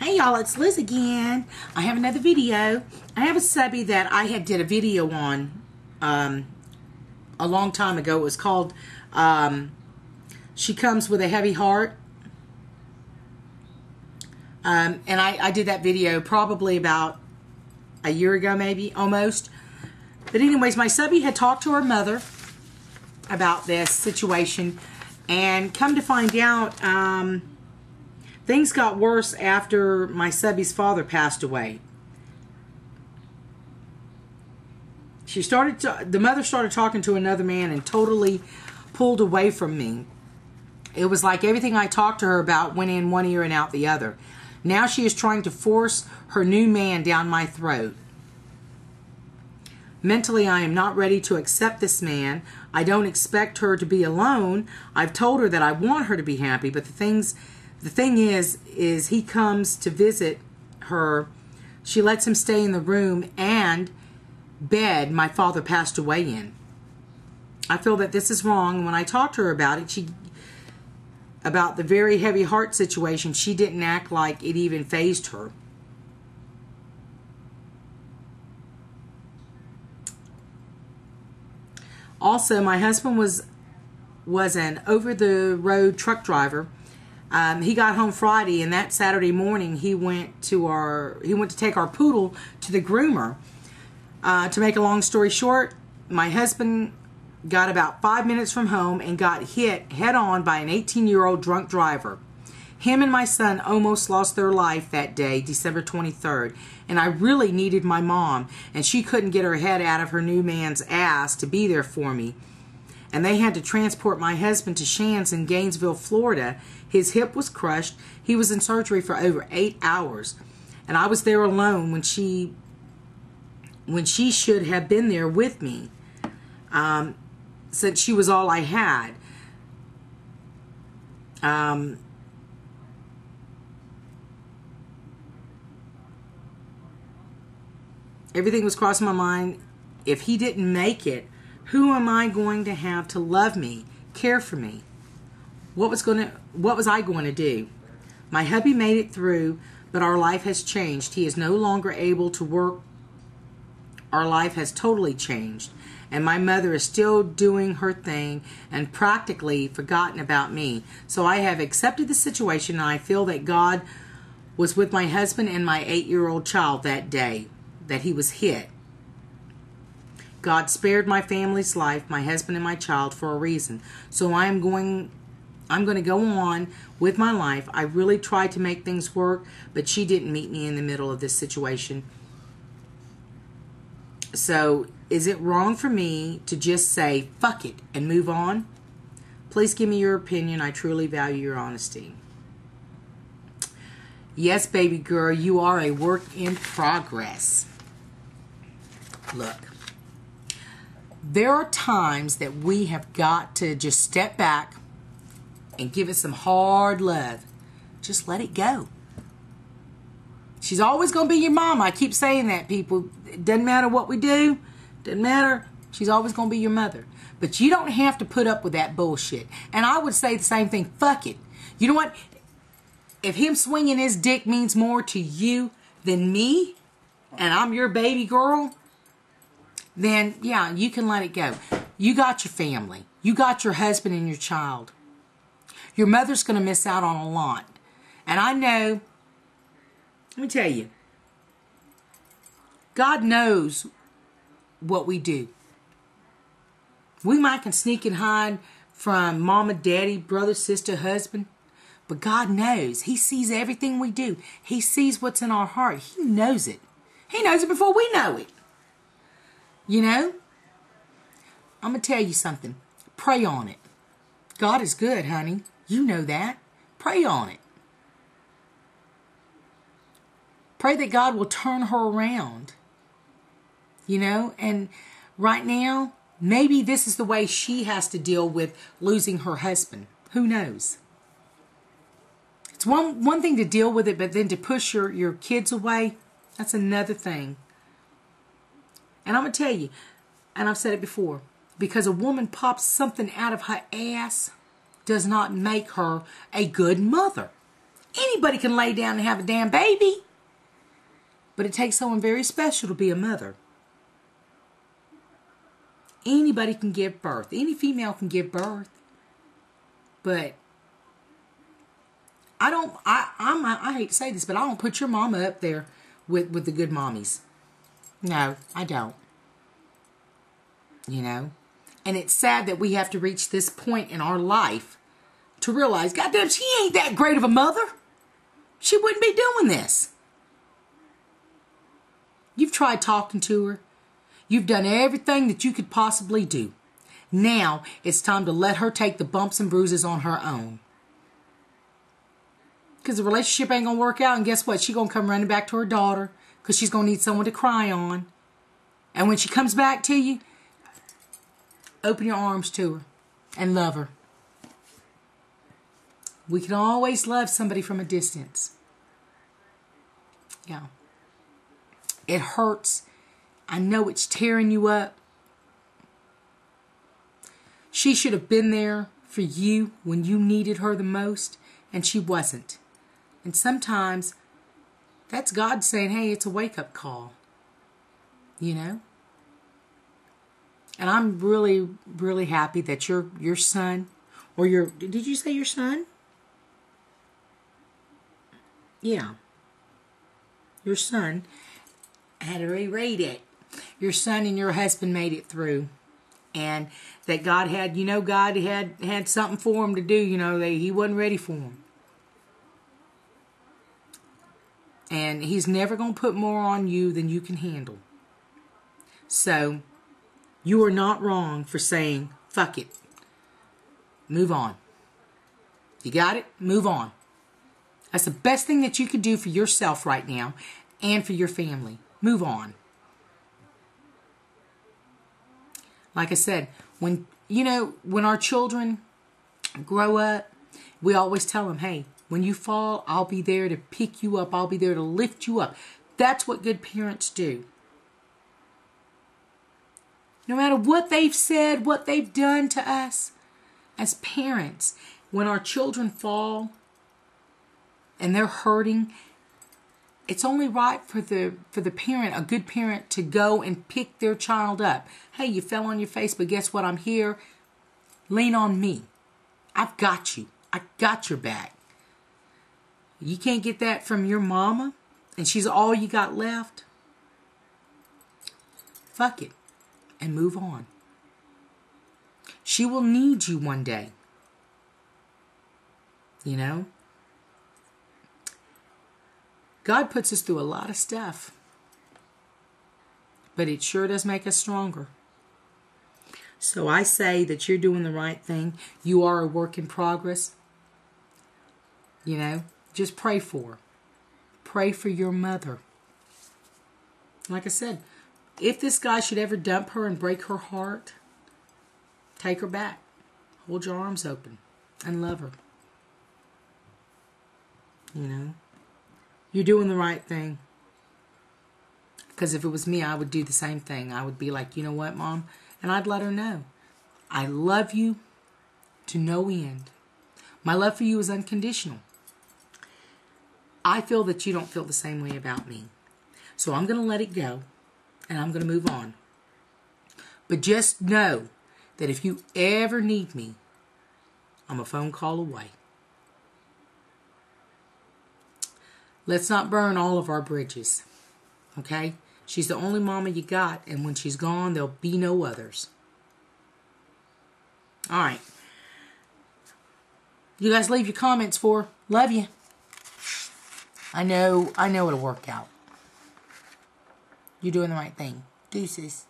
Hey y'all, it's Liz again. I have another video. I have a subby that I had did a video on a long time ago. It was called She Comes With a Heavy Heart. And I did that video probably about a year ago, maybe, almost. But anyways, my subby had talked to her mother about this situation, and come to find out, things got worse after my subby's father passed away. The mother started talking to another man and totally pulled away from me. It was like everything I talked to her about went in one ear and out the other. Now she is trying to force her new man down my throat. Mentally, I am not ready to accept this man. I don't expect her to be alone. I've told her that I want her to be happy, but the thing is he comes to visit her. She lets him stay in the room and bed my father passed away in. I feel that this is wrong. When I talked to her about it, about the very heavy heart situation, she didn't act like it even fazed her. Also, my husband was an over-the-road truck driver. He got home Friday, and that Saturday morning he went to take our poodle to the groomer. To make a long story short, my husband got about 5 minutes from home and got hit head-on by an 18-year-old drunk driver. Him and my son almost lost their life that day, December 23rd, and I really needed my mom, and she couldn't get her head out of her new man's ass to be there for me. And they had to transport my husband to Shands in Gainesville, Florida. His hip was crushed. He was in surgery for over 8 hours. And I was there alone when she should have been there with me, since she was all I had. Everything was crossing my mind. If he didn't make it, who am I going to have to love me, care for me? What was I going to do? My hubby made it through, but our life has changed. He is no longer able to work. Our life has totally changed. And my mother is still doing her thing and practically forgotten about me. So I have accepted the situation, and I feel that God was with my husband and my 8-year-old child that day that he was hit. God spared my family's life, my husband and my child, for a reason. So I'm going to go on with my life. I really tried to make things work, but she didn't meet me in the middle of this situation. So is it wrong for me to just say, fuck it, and move on? Please give me your opinion. I truly value your honesty. Yes, baby girl, you are a work in progress. Look, there are times that we have got to just step back and give it some hard love. Just let it go. She's always going to be your mom. I keep saying that, people. It doesn't matter what we do. Doesn't matter. She's always going to be your mother. But you don't have to put up with that bullshit. And I would say the same thing. Fuck it. You know what? If him swinging his dick means more to you than me, and I'm your baby girl, then, yeah, you can let it go. You got your family. You got your husband and your child. Your mother's going to miss out on a lot. And I know, let me tell you, God knows what we do. We might can sneak and hide from mama, daddy, brother, sister, husband, but God knows. He sees everything we do. He sees what's in our heart. He knows it. He knows it before we know it. You know? I'm going to tell you something. Pray on it. God is good, honey. You know that. Pray on it. Pray that God will turn her around. You know? And right now, maybe this is the way she has to deal with losing her husband. Who knows? It's one thing to deal with it, but then to push your kids away, that's another thing. And I'm going to tell you, and I've said it before, because a woman pops something out of her ass does not make her a good mother. Anybody can lay down and have a damn baby. But it takes someone very special to be a mother. Anybody can give birth. Any female can give birth. But I hate to say this, but I don't put your mama up there with the good mommies. No, I don't. You know? And it's sad that we have to reach this point in our life to realize, goddamn, she ain't that great of a mother. She wouldn't be doing this. You've tried talking to her. You've done everything that you could possibly do. Now it's time to let her take the bumps and bruises on her own. Because the relationship ain't going to work out. And guess what? She's going to come running back to her daughter. Because she's going to need someone to cry on. And when she comes back to you, open your arms to her and love her. We can always love somebody from a distance. Yeah. It hurts. I know it's tearing you up. She should have been there for you when you needed her the most, and she wasn't. And sometimes that's God saying, hey, it's a wake-up call. You know? And I'm really, really happy that your son, or did you say your son? Yeah. Your son, I had to reread it. Your son and your husband made it through. And that God had, God had something for him to do, he wasn't ready for him. And he's never going to put more on you than you can handle. So, you are not wrong for saying, fuck it. Move on. You got it? Move on. That's the best thing that you could do for yourself right now and for your family. Move on. Like I said, when our children grow up, we always tell them, hey, when you fall, I'll be there to pick you up. I'll be there to lift you up. That's what good parents do. No matter what they've said, what they've done to us, as parents, when our children fall and they're hurting, it's only right for the parent, a good parent, to go and pick their child up. Hey, you fell on your face, but guess what? I'm here. Lean on me. I've got you. I got your back. You can't get that from your mama, and she's all you got left. Fuck it, and move on. She will need you one day. You know? God puts us through a lot of stuff. But it sure does make us stronger. So I say that you're doing the right thing. You are a work in progress. Just pray for her. Pray for your mother. Like I said, if this guy should ever dump her and break her heart, take her back. Hold your arms open and love her. You're doing the right thing. Because if it was me, I would do the same thing. I would be like, you know what, Mom? And I'd let her know. I love you to no end. My love for you is unconditional. I feel that you don't feel the same way about me. So I'm going to let it go. And I'm going to move on. But just know that if you ever need me, I'm a phone call away. Let's not burn all of our bridges. Okay? She's the only mama you got, and when she's gone, there'll be no others. All right. You guys leave your comments for. Love you. I know it'll work out. You're doing the right thing. Deuces.